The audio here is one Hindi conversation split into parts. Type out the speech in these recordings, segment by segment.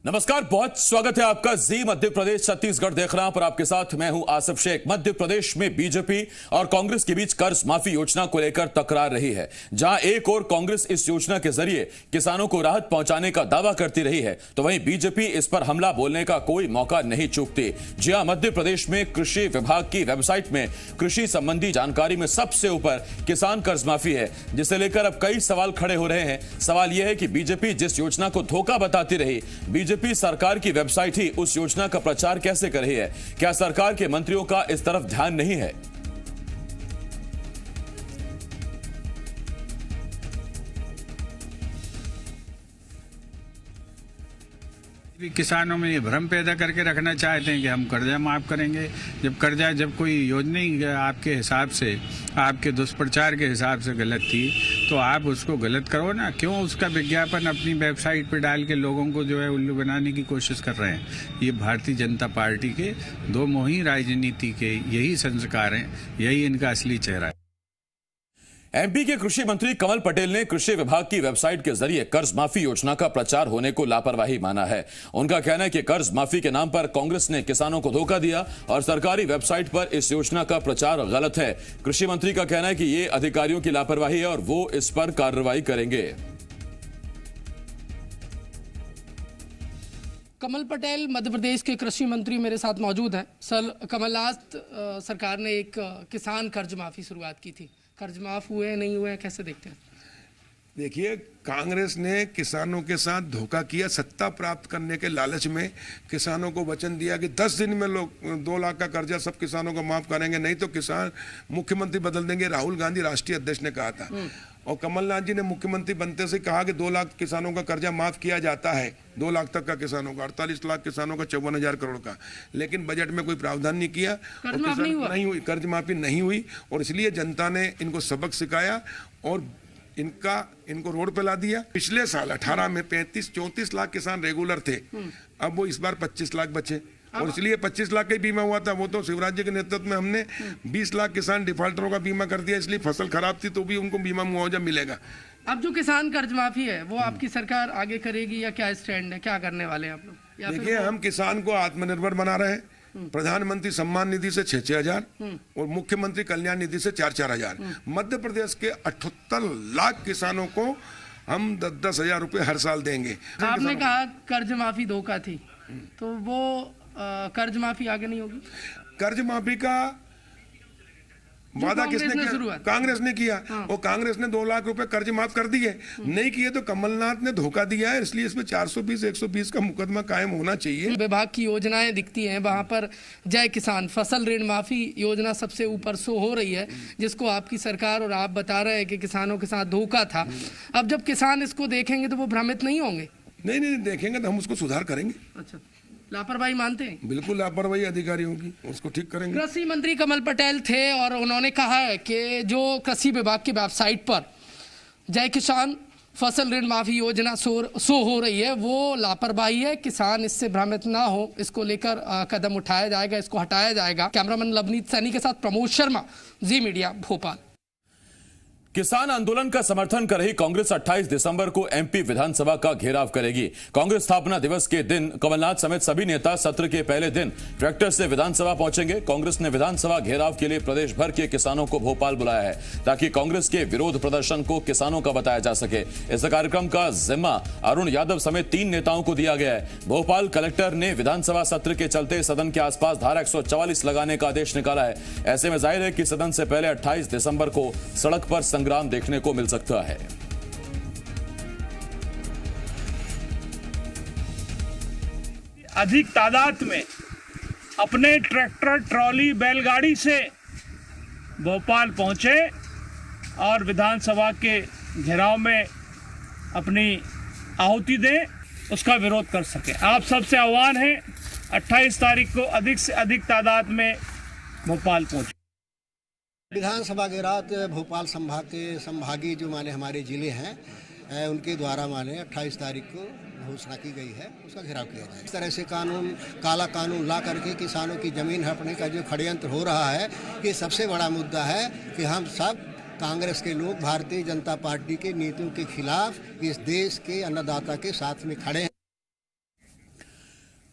नमस्कार, बहुत स्वागत है आपका जी मध्य प्रदेश छत्तीसगढ़ देख रहा हूं पर आपके साथ मैं हूं आसिफ शेख। मध्य प्रदेश में बीजेपी और कांग्रेस के बीच कर्ज माफी योजना को लेकर तकरार रही है। जहां एक और कांग्रेस इस योजना के जरिए किसानों को राहत पहुंचाने का दावा करती रही है, तो वहीं बीजेपी इस पर हमला बोलने का कोई मौका नहीं चूकती। जी हां, मध्य प्रदेश में कृषि विभाग की वेबसाइट में कृषि संबंधी जानकारी में सबसे ऊपर किसान कर्ज माफी है, जिसे लेकर अब कई सवाल खड़े हो रहे हैं। सवाल यह है कि बीजेपी जिस योजना को धोखा बताती रही, बीजेपी सरकार की वेबसाइट ही उस योजना का प्रचार कैसे कर रही है? क्या सरकार के मंत्रियों का इस तरफ ध्यान नहीं है? किसानों में ये भ्रम पैदा करके रखना चाहते हैं कि हम कर्जा माफ करेंगे। जब कोई योजना ही आपके हिसाब से, आपके दुष्प्रचार के हिसाब से गलत थी, तो आप उसको गलत करो ना। क्यों उसका विज्ञापन अपनी वेबसाइट पे डाल के लोगों को जो है उल्लू बनाने की कोशिश कर रहे हैं? ये भारतीय जनता पार्टी के दो मुही राजनीति के यही संस्कार हैं, यही इनका असली चेहरा है। एमपी के कृषि मंत्री कमल पटेल ने कृषि विभाग की वेबसाइट के जरिए कर्ज माफी योजना का प्रचार होने को लापरवाही माना है। उनका कहना है कि कर्ज माफी के नाम पर कांग्रेस ने किसानों को धोखा दिया और सरकारी वेबसाइट पर इस योजना का प्रचार गलत है। कृषि मंत्री का कहना है कि ये अधिकारियों की लापरवाही है और वो इस पर कार्रवाई करेंगे। कमल पटेल मध्य प्रदेश के कृषि मंत्री मेरे साथ मौजूद हैं। सर, कमलनाथ सरकार ने एक किसान कर्ज माफी शुरुआत की थी। कर्ज माफ हुए नहीं हुए, कैसे देखते हैं? देखिए, कांग्रेस ने किसानों के साथ धोखा किया। सत्ता प्राप्त करने के लालच में किसानों को वचन दिया कि 10 दिन में लोग 2 लाख का कर्जा सब किसानों को माफ करेंगे, नहीं तो किसान मुख्यमंत्री बदल देंगे। राहुल गांधी राष्ट्रीय अध्यक्ष ने कहा था और कमलनाथ जी ने मुख्यमंत्री बनते से कहा कि 2 लाख किसानों का कर्जा माफ किया जाता है, 2 लाख तक का किसानों का, 48 लाख किसानों का 54,000 करोड़ का। लेकिन बजट में कोई प्रावधान नहीं किया और नहीं हुई, कर्ज माफी नहीं हुई और इसलिए जनता ने इनको सबक सिखाया और इनको रोड पे ला दिया। पिछले साल 18 में 34 लाख किसान रेगुलर थे, अब वो इस बार 25 लाख बचे और इसलिए 25 लाख का ही बीमा हुआ था। वो तो शिवराज जी के नेतृत्व में हमने 20 लाख किसान डिफॉल्टरों का बीमा कर दिया, इसलिए फसल खराब थी तो भी उनको बीमा मुआवजा मिलेगा। अब जो किसान कर्ज माफी है वो आपकी सरकार आगे करेगी या क्या स्टैंड है, क्या करने वाले हैं आप लोग? देखिए, हम किसान को आत्मनिर्भर बना रहे हैं। प्रधानमंत्री सम्मान निधि से 6,000 और मुख्यमंत्री कल्याण निधि से 4,000। मध्य प्रदेश के 78 लाख किसानों को हम 10,000 रुपए हर साल देंगे। आपने कहा कर्ज माफी धोखा थी, तो वो कर्ज माफी आगे नहीं होगी? कर्ज माफी का वादा किसने किया? कांग्रेस ने किया और कांग्रेस ने 2 लाख रुपए कर्ज माफ कर दिए। नहीं किए तो कमलनाथ ने धोखा दिया है, इसलिए इसमें 420 120 का मुकदमा कायम होना चाहिए। विभाग की योजनाएं दिखती हैं, वहां पर जय किसान फसल ऋण माफी योजना सबसे ऊपर शो हो रही है, जिसको आपकी सरकार और आप बता रहे हैं कि किसानों के साथ धोखा था। अब जब किसान इसको देखेंगे तो वो भ्रमित नहीं होंगे? नहीं देखेंगे तो हम उसको सुधार करेंगे। अच्छा, लापरवाही मानते हैं? बिल्कुल लापरवाही अधिकारियों की, उसको ठीक करेंगे। कृषि मंत्री कमल पटेल थे और उन्होंने कहा है कि जो कृषि विभाग की वेबसाइट पर जय किसान फसल ऋण माफी योजना शो हो रही है वो लापरवाही है। किसान इससे भ्रमित ना हो, इसको लेकर कदम उठाया जाएगा, इसको हटाया जाएगा। कैमरामैन लवनीत सैनी के साथ प्रमोद शर्मा, जी मीडिया, भोपाल। किसान आंदोलन का समर्थन कर रही कांग्रेस 28 दिसंबर को एमपी विधानसभा का घेराव करेगी। कांग्रेस स्थापना दिवस के दिन कमलनाथ समेत सभी नेता सत्र के पहले दिन ट्रैक्टर से विधानसभा पहुंचेंगे। कांग्रेस ने विधानसभा घेराव के लिए प्रदेश भर के किसानों को भोपाल बुलाया है ताकि कांग्रेस के विरोध प्रदर्शन को किसानों का बताया जा सके। इस कार्यक्रम का जिम्मा अरुण यादव समेत 3 नेताओं को दिया गया है। भोपाल कलेक्टर ने विधानसभा सत्र के चलते सदन के आसपास धारा 144 लगाने का आदेश निकाला है। ऐसे में जाहिर है कि सदन से पहले 28 दिसंबर को सड़क पर संग्राम देखने को मिल सकता है। अधिक तादाद में अपने ट्रैक्टर, ट्रॉली, बैलगाड़ी से भोपाल पहुंचे और विधानसभा के घेराव में अपनी आहुति दें, उसका विरोध कर सके। आप सबसे आह्वान है 28 तारीख को अधिक से अधिक तादाद में भोपाल पहुंचे। विधानसभा घेराव भोपाल संभाग के संभागीय जो माने हमारे जिले हैं उनके द्वारा माने 28 तारीख को घोषणा की गई है, उसका घेराव किया जाए। इस तरह से काला कानून ला करके किसानों की जमीन हड़पने का जो षड्यंत्र हो रहा है, ये सबसे बड़ा मुद्दा है कि हम सब कांग्रेस के लोग भारतीय जनता पार्टी के नीतियों के खिलाफ इस देश के अन्नदाता के साथ में खड़े हैं।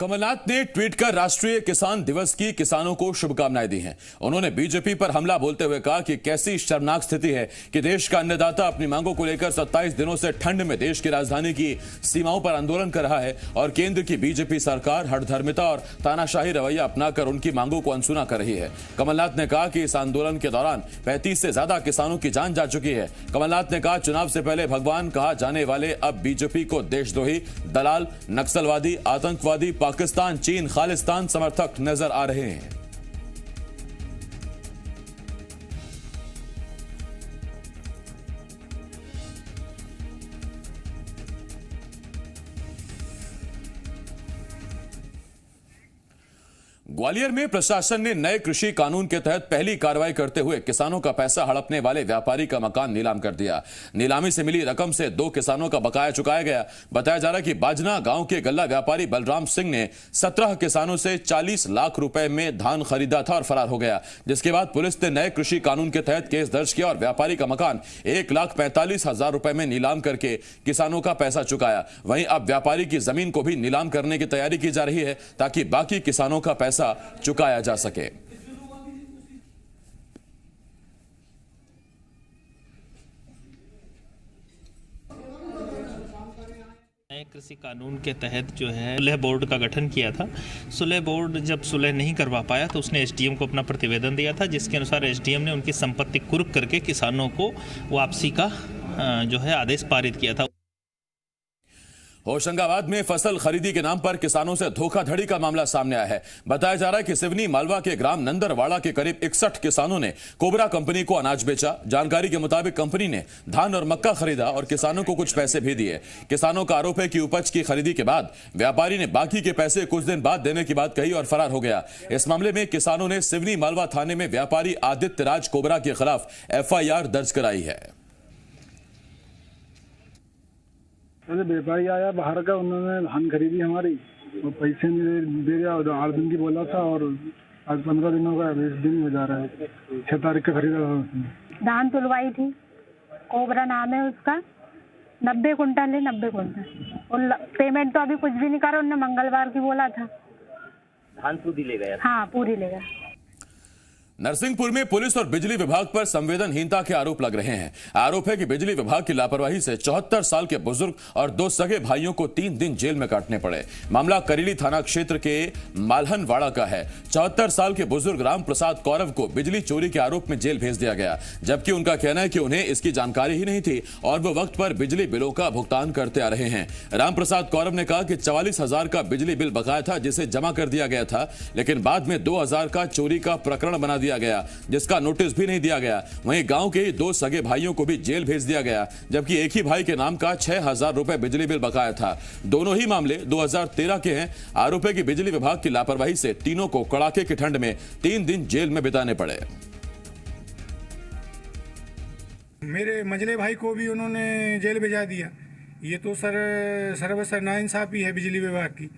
कमलनाथ ने ट्वीट कर राष्ट्रीय किसान दिवस की किसानों को शुभकामनाएं दी हैं। उन्होंने बीजेपी पर हमला बोलते हुए कहा कि कैसी शर्मनाक स्थिति है कि देश का अन्नदाता अपनी मांगों को लेकर 27 दिनों से ठंड में देश की राजधानी की सीमाओं पर आंदोलन कर रहा है और केंद्र की बीजेपी सरकार हठधर्मिता और तानाशाही रवैया अपनाकर उनकी मांगों को अनसुना कर रही है। कमलनाथ ने कहा कि इस आंदोलन के दौरान 35 से ज्यादा किसानों की जान जा चुकी है। कमलनाथ ने कहा, चुनाव से पहले भगवान कहा जाने वाले अब बीजेपी को देशद्रोही, दलाल, नक्सलवादी, आतंकवादी, पाकिस्तान, चीन, खालिस्तान समर्थक नजर आ रहे हैं। ग्वालियर में प्रशासन ने नए कृषि कानून के तहत पहली कार्रवाई करते हुए किसानों का पैसा हड़पने वाले व्यापारी का मकान नीलाम कर दिया। नीलामी से मिली रकम से 2 किसानों का बकाया चुकाया गया। बताया जा रहा है कि बाजना गांव के गल्ला व्यापारी बलराम सिंह ने 17 किसानों से 40 लाख रुपए में धान खरीदा था और फरार हो गया, जिसके बाद पुलिस ने नए कृषि कानून के तहत केस दर्ज किया और व्यापारी का मकान 1,45,000 रुपए में नीलाम करके किसानों का पैसा चुकाया। वहीं अब व्यापारी की जमीन को भी नीलाम करने की तैयारी की जा रही है ताकि बाकी किसानों का पैसा चुकाया जा सके। नए कृषि कानून के तहत जो है सुलह बोर्ड का गठन किया था। सुलह बोर्ड जब सुलह नहीं करवा पाया तो उसने एसडीएम को अपना प्रतिवेदन दिया था, जिसके अनुसार एसडीएम ने उनकी संपत्ति कुर्क करके किसानों को वापसी का जो है आदेश पारित किया था। होशंगाबाद में फसल खरीदी के नाम पर किसानों से धोखाधड़ी का मामला सामने आया है। बताया जा रहा है कि सिवनी मालवा के ग्राम नंदरवाड़ा के करीब 61 किसानों ने कोबरा कंपनी को अनाज बेचा। जानकारी के मुताबिक कंपनी ने धान और मक्का खरीदा और किसानों को कुछ पैसे भी दिए। किसानों का आरोप है कि उपज की खरीदी के बाद व्यापारी ने बाकी के पैसे कुछ दिन बाद देने की बात कही और फरार हो गया। इस मामले में किसानों ने सिवनी मालवा थाने में व्यापारी आदित्य राज कोबरा के खिलाफ FIR दर्ज कराई है। व्यापारी आया बाहर का, उन्होंने धान खरीदी हमारी और पैसे नहीं दे दिया। 8 दिन की बोला था और आज 15 दिनों का 20 दिन हो जा रहा है। 6 तारीख का खरीदा था उसने। धान तुलवाई थी, कोबरा नाम है उसका। 90 कुंटल है, 90 कुंटल। और पेमेंट तो अभी कुछ भी नहीं करा, उन्होंने मंगलवार की बोला था। धान पूरी ले गया? हाँ, पूरी ले गया। नरसिंहपुर में पुलिस और बिजली विभाग पर संवेदनहीनता के आरोप लग रहे हैं। आरोप है कि बिजली विभाग की लापरवाही से 74 साल के बुजुर्ग और 2 सगे भाइयों को 3 दिन जेल में काटने पड़े। मामला करीली थाना क्षेत्र के मालहनवाड़ा का है। 74 साल के बुजुर्ग राम प्रसाद कौरव को बिजली चोरी के आरोप में जेल भेज दिया गया, जबकि उनका कहना है कि उन्हें इसकी जानकारी ही नहीं थी और वो वक्त पर बिजली बिलों का भुगतान करते आ रहे हैं। राम प्रसाद कौरव ने कहा कि 44,000 का बिजली बिल बकाया था, जिसे जमा कर दिया गया था, लेकिन बाद में 2,000 का चोरी का प्रकरण बना दिया गया, जिसका नोटिस भी नहीं दिया गया। वहीं गांव के 2 सगे भाइयों को भी जेल भेज दिया गया, जबकि एक ही भाई के नाम का 6,000 रुपए बिजली बिल बकाया था। दोनों ही मामले 2013 के हैं। आरोप है कि बिजली विभाग की लापरवाही से तीनों को कड़ाके की ठंड में 3 दिन जेल में बिताने पड़े। मेरे मझले भाई को भी उन्होंने जेल भेजा दिया। ये तो सर्वसर नाइंसाफी है बिजली विभाग की।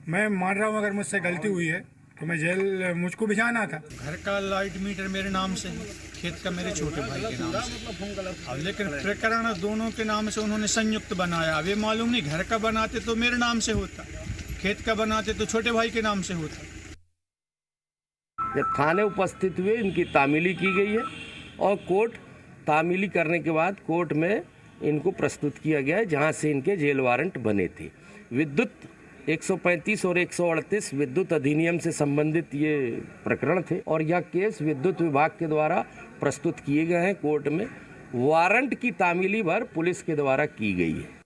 मैं मान रहा हूँ अगर मुझसे गलती हुई है तो मैं जेल मुझको भी जाना था। घर का लाइट मीटर मेरे नाम से है, खेत का मेरे छोटे भाई के नाम से। अब लेकिन प्रकरण दोनों के नाम से उन्होंने संयुक्त बनाया। अब ये मालूम नहीं, घर का बनाते तो मेरे नाम से होता, खेत का बनाते तो छोटे भाई के नाम से होता। जब थाने उपस्थित हुए इनकी तामीली की गई है और कोर्ट तामीली करने के बाद कोर्ट में इनको प्रस्तुत किया गया है, जहाँ से इनके जेल वारंट बने थे। विद्युत 135 और 138 विद्युत अधिनियम से संबंधित ये प्रकरण थे और यह केस विद्युत विभाग के द्वारा प्रस्तुत किए गए हैं कोर्ट में। वारंट की तामीली भर पुलिस के द्वारा की गई है।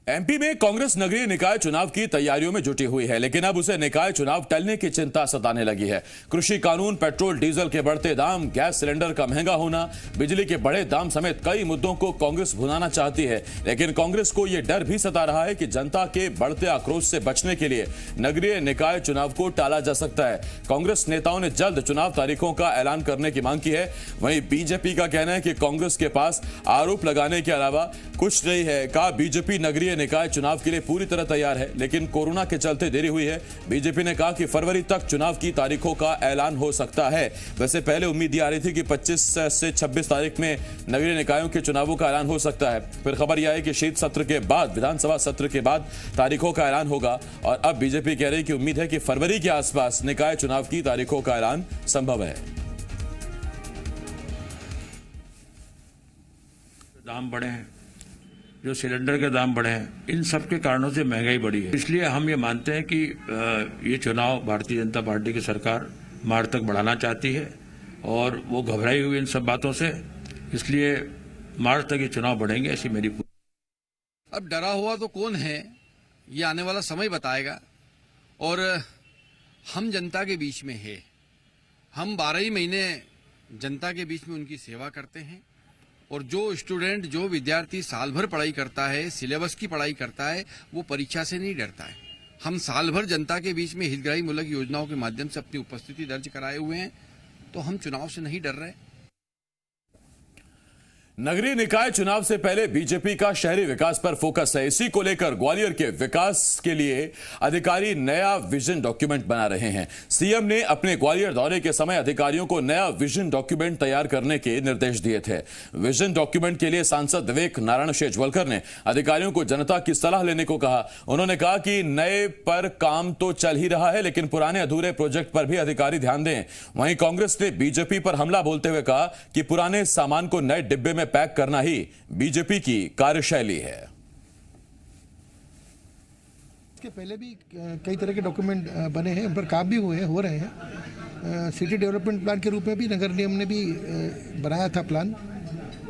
एमपी में कांग्रेस नगरीय निकाय चुनाव की तैयारियों में जुटी हुई है, लेकिन अब उसे निकाय चुनाव टलने की चिंता सताने लगी है। कृषि कानून, पेट्रोल डीजल के बढ़ते दाम, गैस सिलेंडर का महंगा होना, बिजली के बढ़े दाम समेत कई मुद्दों को कांग्रेस भुनाना चाहती है। लेकिन कांग्रेस को यह डर भी सता रहा है कि जनता के बढ़ते आक्रोश से बचने के लिए नगरीय निकाय चुनाव को टाला जा सकता है। कांग्रेस नेताओं ने जल्द चुनाव तारीखों का ऐलान करने की मांग की है। वहीं बीजेपी का कहना है कि कांग्रेस के पास आरोप लगाने के अलावा कुछ नहीं है। कहा, बीजेपी नगरीय नगरीय निकाय चुनाव के लिए पूरी तरह तैयार है, लेकिन कोरोना के चलते देरी हुई है। बीजेपी ने कहा कि फरवरी तक चुनाव की तारीखों का ऐलान हो सकता है। वैसे पहले उम्मीद आ रही थी कि 25 से 26 तारीख में नगरीय निकायों के चुनावों का ऐलान हो सकता है। फिर खबर यह है कि शीत सत्र के बाद, विधानसभा सत्र के बाद तारीखों का ऐलान होगा, और अब बीजेपी कह रही है कि उम्मीद है कि फरवरी के आसपास निकाय चुनाव की तारीखों का ऐलान संभव है। दाम बढ़े हैं, जो सिलेंडर के दाम बढ़े हैं, इन सब के कारणों से महंगाई बढ़ी है। इसलिए हम ये मानते हैं कि ये चुनाव भारतीय जनता पार्टी की सरकार मार्च तक बढ़ाना चाहती है और वो घबराई हुई इन सब बातों से, इसलिए मार्च तक ये चुनाव बढ़ेंगे, ऐसी मेरी। अब डरा हुआ तो कौन है, ये आने वाला समय बताएगा। और हम जनता के बीच में है, हम 12 ही महीने जनता के बीच में उनकी सेवा करते हैं। और जो स्टूडेंट, जो विद्यार्थी साल भर पढ़ाई करता है, सिलेबस की पढ़ाई करता है, वो परीक्षा से नहीं डरता है। हम साल भर जनता के बीच में हितग्राही मूलक योजनाओं के माध्यम से अपनी उपस्थिति दर्ज कराए हुए हैं, तो हम चुनाव से नहीं डर रहे। नगरीय निकाय चुनाव से पहले बीजेपी का शहरी विकास पर फोकस है। इसी को लेकर ग्वालियर के विकास के लिए अधिकारी नया विजन डॉक्यूमेंट बना रहे हैं। सीएम ने अपने ग्वालियर दौरे के समय अधिकारियों को नया विजन डॉक्यूमेंट तैयार करने के निर्देश दिए थे। विजन डॉक्यूमेंट के लिए सांसद विवेक नारायण शेजवलकर ने अधिकारियों को जनता की सलाह लेने को कहा। उन्होंने कहा कि नए पर काम तो चल ही रहा है, लेकिन पुराने अधूरे प्रोजेक्ट पर भी अधिकारी ध्यान दें। वहीं कांग्रेस ने बीजेपी पर हमला बोलते हुए कहा कि पुराने सामान को नए डिब्बे में पैक करना ही बीजेपी की कार्यशैली है। इसके पहले भी कई तरह के डॉक्यूमेंट बने हैं, उन पर काम भी हुए हैं, हो रहे हैं। सिटी डेवलपमेंट प्लान के रूप में भी नगर निगम ने भी बनाया था प्लान।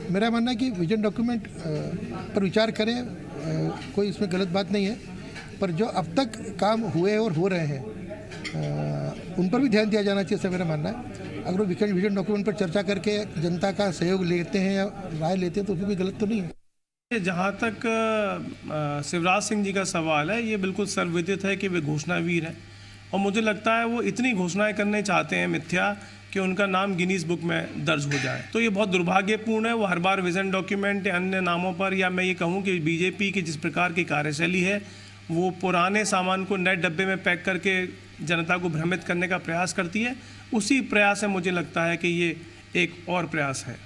मेरा मानना है कि विजन डॉक्यूमेंट पर विचार करें, कोई इसमें गलत बात नहीं है, पर जो अब तक काम हुए और हो रहे हैं उन पर भी ध्यान दिया जाना चाहिए, ऐसा मेरा मानना है। अगर वो विजन डॉक्यूमेंट पर चर्चा करके जनता का सहयोग लेते हैं या राय लेते हैं तो उसमें कोई गलत तो नहीं है। जहाँ तक शिवराज सिंह जी का सवाल है, ये बिल्कुल सर्वविदित है कि वे घोषणावीर हैं, और मुझे लगता है वो इतनी घोषणाएं करने चाहते हैं मिथ्या कि उनका नाम गिनीज बुक में दर्ज हो जाए। तो ये बहुत दुर्भाग्यपूर्ण है। वो हर बार विजन डॉक्यूमेंट या अन्य नामों पर, या मैं ये कहूँ कि बीजेपी की जिस प्रकार की कार्यशैली है, वो पुराने सामान को नए डब्बे में पैक करके जनता को भ्रमित करने का प्रयास करती है। उसी प्रयास से मुझे लगता है कि ये एक और प्रयास है।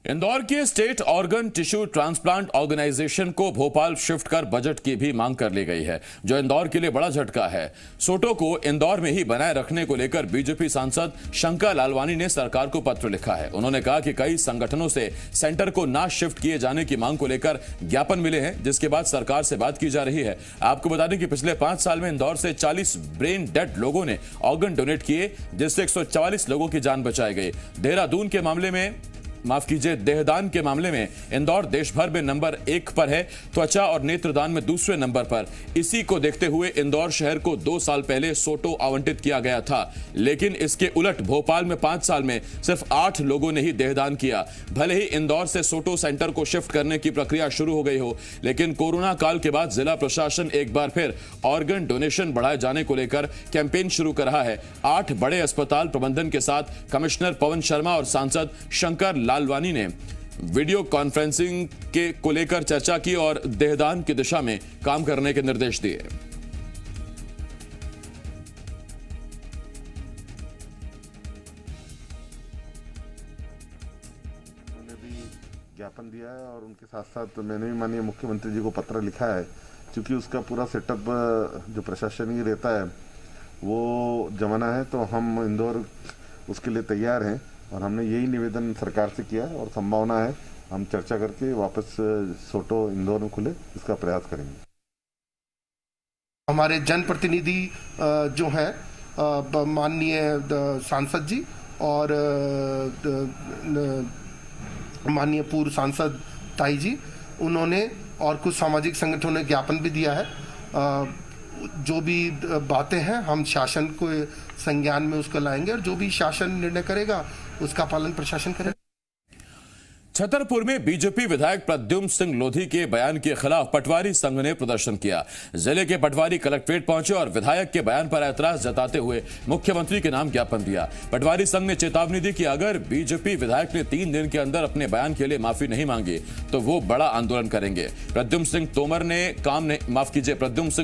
इंदौर के state organ tissue transplant organisation को भोपाल शिफ्ट कर बजट की भी मांग कर ली गई है, जो इंदौर के लिए बड़ा झटका है। सोटो को इंदौर में ही बनाए रखने को लेकर बीजेपी सांसद शंकर लालवानी ने सरकार को पत्र लिखा है। उन्होंने कहा कि कई संगठनों से सेंटर को ना शिफ्ट किए जाने की मांग को लेकर ज्ञापन मिले हैं, जिसके बाद सरकार से बात की जा रही है। आपको बता दें कि पिछले 5 साल में इंदौर से 40 ब्रेन डेड लोगों ने ऑर्गन डोनेट किए, जिससे 144 लोगों की जान बचाई गई। देहरादून के मामले में, देहदान के मामले में इंदौर देश भर में नंबर 1 पर है, त्वचा और नेत्रदान में दूसरे नंबर पर। इसी को देखते हुए इंदौर शहर को 2 साल पहले सोटो आवंटित किया गया था, लेकिन इसके उलट भोपाल में 5 साल में सिर्फ 8 लोगों ने ही देहदान किया। भले ही इंदौर से सोटो सेंटर को शिफ्ट करने की प्रक्रिया शुरू हो गई हो, लेकिन कोरोना काल के बाद जिला प्रशासन एक बार फिर ऑर्गन डोनेशन बढ़ाए जाने को लेकर कैंपेन शुरू कर रहा है। 8 बड़े अस्पताल प्रबंधन के साथ कमिश्नर पवन शर्मा और सांसद शंकर लालवानी ने वीडियो कॉन्फ्रेंसिंग को लेकर चर्चा की और देहदान की दिशा में काम करने के निर्देश दिए। उन्होंने भी ज्ञापन दिया है और उनके साथ साथ मैंने भी माननीय मुख्यमंत्री जी को पत्र लिखा है, क्योंकि उसका पूरा सेटअप जो प्रशासनिक रहता है वो जमाना है, तो हम इंदौर उसके लिए तैयार हैं और हमने यही निवेदन सरकार से किया है और संभावना है हम चर्चा करके वापस सोटो इंदौर में खुले, इसका प्रयास करेंगे। हमारे जनप्रतिनिधि जो हैं माननीय सांसद जी और माननीय पूर्व सांसद ताई जी, उन्होंने और कुछ सामाजिक संगठनों ने ज्ञापन भी दिया है। जो भी बातें हैं हम शासन को संज्ञान में उसको लाएंगे और जो भी शासन निर्णय करेगा उसका पालन प्रशासन करेगा। छतरपुर में बीजेपी विधायक प्रद्युम्न सिंह लोधी के बयान के खिलाफ पटवारी संघ ने प्रदर्शन किया। जिले के पटवारी कलेक्ट्रेट पहुंचे और विधायक के बयान पर ऐतराज जताते हुए मुख्यमंत्री के नाम ज्ञापन दिया। पटवारी संघ ने चेतावनी दी कि अगर बीजेपी विधायक ने 3 दिन के अंदर अपने बयान के लिए माफी नहीं मांगी तो वो बड़ा आंदोलन करेंगे। प्रद्युम्न सिंह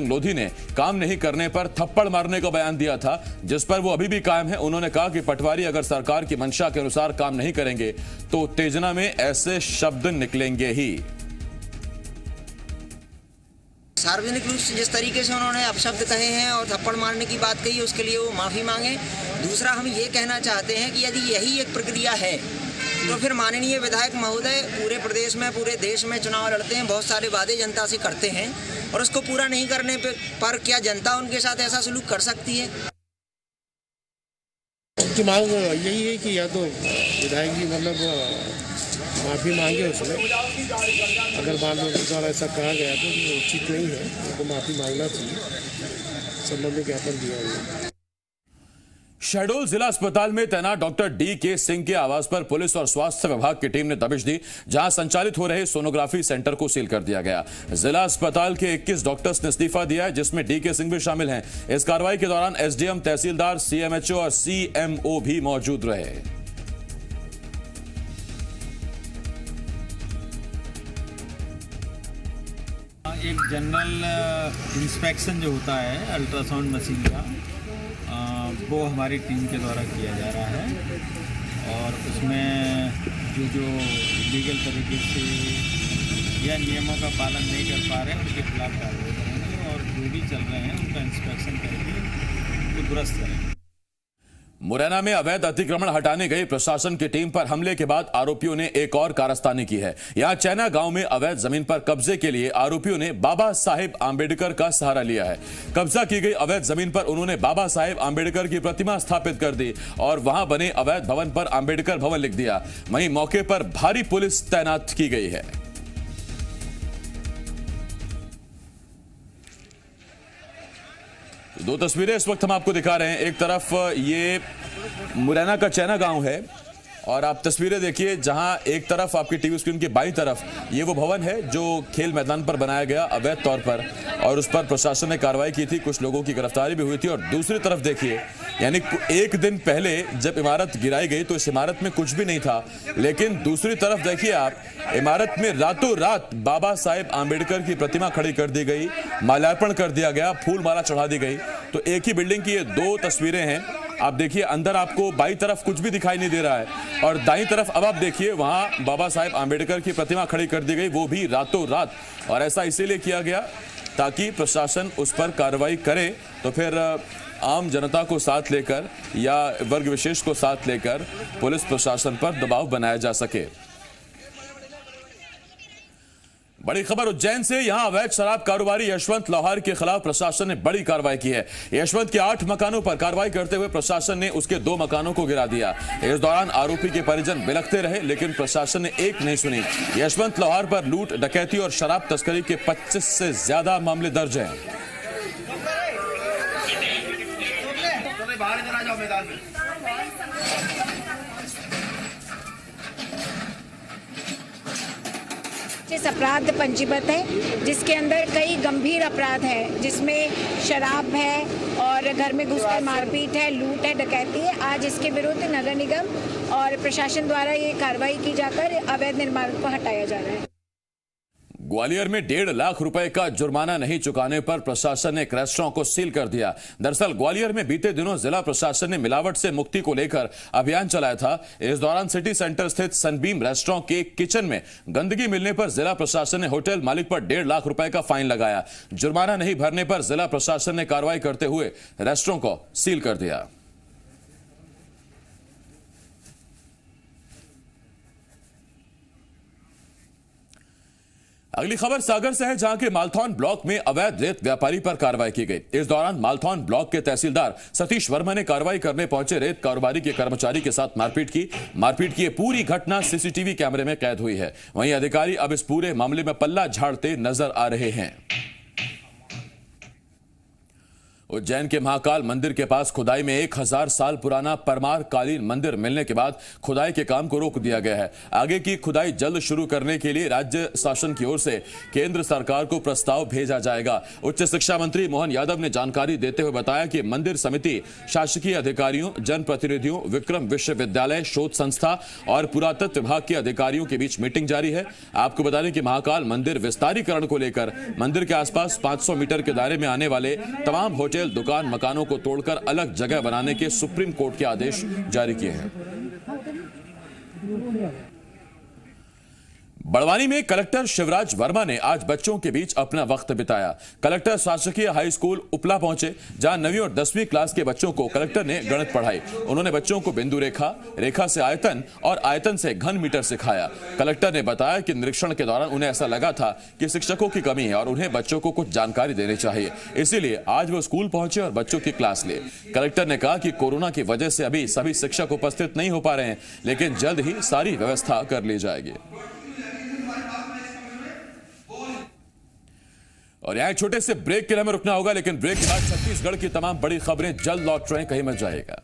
लोधी ने काम नहीं करने पर थप्पड़ मारने का बयान दिया था, जिस पर वो अभी भी कायम है। उन्होंने कहा कि पटवारी अगर सरकार की मंशा के अनुसार काम नहीं करेंगे तो उत्तेजना में ऐसे शब्द निकलेंगे ही। सार्वजनिक रूप से जिस तरीके से उन्होंने अपशब्द कहे हैं और थप्पड़ मारने की बात कही है, उसके लिए वो माफी मांगे। दूसरा, हम ये कहना चाहते हैं कि यदि यही एक प्रक्रिया है तो फिर माननीय विधायक महोदय पूरे प्रदेश में, पूरे देश में चुनाव लड़ते हैं, बहुत सारे वादे जनता से करते हैं और उसको पूरा नहीं करने पर क्या जनता उनके साथ ऐसा सलूक कर सकती है? की मांग यही है कि या तो विधायक जी माफ़ी मांगे उसमें, अगर मान लो द्वारा ऐसा कहा गया तो उचित नहीं है तो माफ़ी मांगना चाहिए। संबंधित ज्ञापन दिया गया। शहडोल जिला अस्पताल में तैनात डॉक्टर D.K. सिंह के आवास पर पुलिस और स्वास्थ्य विभाग की टीम ने दबिश दी, जहां संचालित हो रहे सोनोग्राफी सेंटर को सील कर दिया गया। जिला अस्पताल के 21 डॉक्टर्स ने इस्तीफा दिया है, जिसमें D.K. सिंह भी शामिल हैं। इस कार्रवाई के दौरान SDM, तहसीलदार, CMHO और CMO भी मौजूद रहे। एक जनरल इंस्पेक्शन जो होता है अल्ट्रासाउंड मशीन का, वो हमारी टीम के द्वारा किया जा रहा है और उसमें जो लीगल तरीके से या नियमों का पालन नहीं कर पा रहे हैं उनके खिलाफ कार्रवाई करेंगे और जो भी चल रहे हैं उनका इंस्पेक्शन करके उनको दुरुस्त करेंगे। मुरैना में अवैध अतिक्रमण हटाने गई प्रशासन की टीम पर हमले के बाद आरोपियों ने एक और कारस्तानी की है। यहां चैना गांव में अवैध जमीन पर कब्जे के लिए आरोपियों ने बाबा साहेब आंबेडकर का सहारा लिया है। कब्जा की गई अवैध जमीन पर उन्होंने बाबा साहेब आंबेडकर की प्रतिमा स्थापित कर दी और वहां बने अवैध भवन पर आंबेडकर भवन लिख दिया। वहीं मौके पर भारी पुलिस तैनात की गई है। दो तस्वीरें इस वक्त हम आपको दिखा रहे हैं। एक तरफ ये मुरैना का चैना गांव है और आप तस्वीरें देखिए, जहां एक तरफ आपकी टीवी स्क्रीन के बाईं तरफ ये वो भवन है जो खेल मैदान पर बनाया गया अवैध तौर पर, और उस पर प्रशासन ने कार्रवाई की थी, कुछ लोगों की गिरफ्तारी भी हुई थी। और दूसरी तरफ देखिए, यानी एक दिन पहले जब इमारत गिराई गई तो इस इमारत में कुछ भी नहीं था, लेकिन दूसरी तरफ देखिए आप, इमारत में रातों रात बाबा साहेब आंबेडकर की प्रतिमा खड़ी कर दी गई, माल्यार्पण कर दिया गया, फूल माला चढ़ा दी गई। तो एक ही बिल्डिंग की ये 2 तस्वीरें हैं। आप देखिए, अंदर आपको बाईं तरफ कुछ भी दिखाई नहीं दे रहा है और दाईं तरफ अब आप देखिए, वहां बाबा साहेब आंबेडकर की प्रतिमा खड़ी कर दी गई, वो भी रातों रात। और ऐसा इसीलिए किया गया ताकि प्रशासन उस पर कार्रवाई करे तो फिर आम जनता को साथ लेकर या वर्ग विशेष को साथ लेकर पुलिस प्रशासन पर दबाव बनाया जा सके। बड़ी खबर उज्जैन से, यहां अवैध शराब कारोबारी यशवंत लोहार के खिलाफ प्रशासन ने बड़ी कार्रवाई की है। यशवंत के 8 मकानों पर कार्रवाई करते हुए प्रशासन ने उसके 2 मकानों को गिरा दिया। इस दौरान आरोपी के परिजन बिलखते रहे, लेकिन प्रशासन ने एक नहीं सुनी। यशवंत लोहार पर लूट, डकैती और शराब तस्करी के 25 से ज्यादा मामले दर्ज हैं। इस अपराध पंजीबद्ध है, जिसके अंदर कई गंभीर अपराध हैं, जिसमें शराब है और घर में घुसकर मारपीट है, लूट है, डकैती है। आज इसके विरुद्ध नगर निगम और प्रशासन द्वारा ये कार्रवाई की जाकर अवैध निर्माण को हटाया जा रहा है। ग्वालियर में 1.5 लाख रुपए का जुर्माना नहीं चुकाने पर प्रशासन ने एक रेस्टोरेंट को सील कर दिया। दरअसल ग्वालियर में बीते दिनों जिला प्रशासन ने मिलावट से मुक्ति को लेकर अभियान चलाया था। इस दौरान सिटी सेंटर स्थित सनबीम रेस्टोरेंट के किचन में गंदगी मिलने पर जिला प्रशासन ने होटल मालिक पर 1.5 लाख रुपए का फाइन लगाया। जुर्माना नहीं भरने पर जिला प्रशासन ने कार्रवाई करते हुए रेस्टोरेंट को सील कर दिया। अगली खबर सागर से है, जहां के मालथौन ब्लॉक में अवैध रेत व्यापारी पर कार्रवाई की गई। इस दौरान मालथौन ब्लॉक के तहसीलदार सतीश वर्मा ने कार्रवाई करने पहुंचे रेत कारोबारी के कर्मचारी के साथ मारपीट की। ये पूरी घटना सीसीटीवी कैमरे में कैद हुई है। वहीं अधिकारी अब इस पूरे मामले में पल्ला झाड़ते नजर आ रहे हैं। उज्जैन के महाकाल मंदिर के पास खुदाई में 1000 साल पुराना परमार कालीन मंदिर मिलने के बाद खुदाई के काम को रोक दिया गया है। आगे की खुदाई जल्द शुरू करने के लिए राज्य शासन की ओर से केंद्र सरकार को प्रस्ताव भेजा जाएगा। उच्च शिक्षा मंत्री मोहन यादव ने जानकारी देते हुए बताया कि मंदिर समिति शासकीय अधिकारियों, जनप्रतिनिधियों, विक्रम विश्वविद्यालय शोध संस्था और पुरातत्व विभाग के अधिकारियों के बीच मीटिंग जारी है। आपको बता दें कि महाकाल मंदिर विस्तारीकरण को लेकर मंदिर के आसपास 500 मीटर के दायरे में आने वाले तमाम होटल, दुकान, मकानों को तोड़कर अलग जगह बनाने के सुप्रीम कोर्ट के आदेश जारी किए हैं। बड़वानी में कलेक्टर शिवराज वर्मा ने आज बच्चों के बीच अपना वक्त बिताया। कलेक्टर शासकीय हाई स्कूल उपला पहुंचे, जहां 9वीं और 10वीं क्लास के बच्चों को कलेक्टर ने गणित पढ़ाई। उन्होंने बच्चों को बिंदु रेखा, रेखा से आयतन और आयतन से घन मीटर सिखाया। कलेक्टर ने बताया कि निरीक्षण के दौरान उन्हें ऐसा लगा था कि शिक्षकों की कमी है और उन्हें बच्चों को कुछ जानकारी देनी चाहिए, इसीलिए आज वो स्कूल पहुंचे और बच्चों की क्लास लिए। कलेक्टर ने कहा कि कोरोना की वजह से अभी सभी शिक्षक उपस्थित नहीं हो पा रहे हैं, लेकिन जल्द ही सारी व्यवस्था कर ली जाएगी। और यहाँ छोटे से ब्रेक के लिए हमें रुकना होगा, लेकिन ब्रेक के बाद छत्तीसगढ़ की तमाम बड़ी खबरें जल्द लौट रहे हैं, कहीं मत जाइएगा।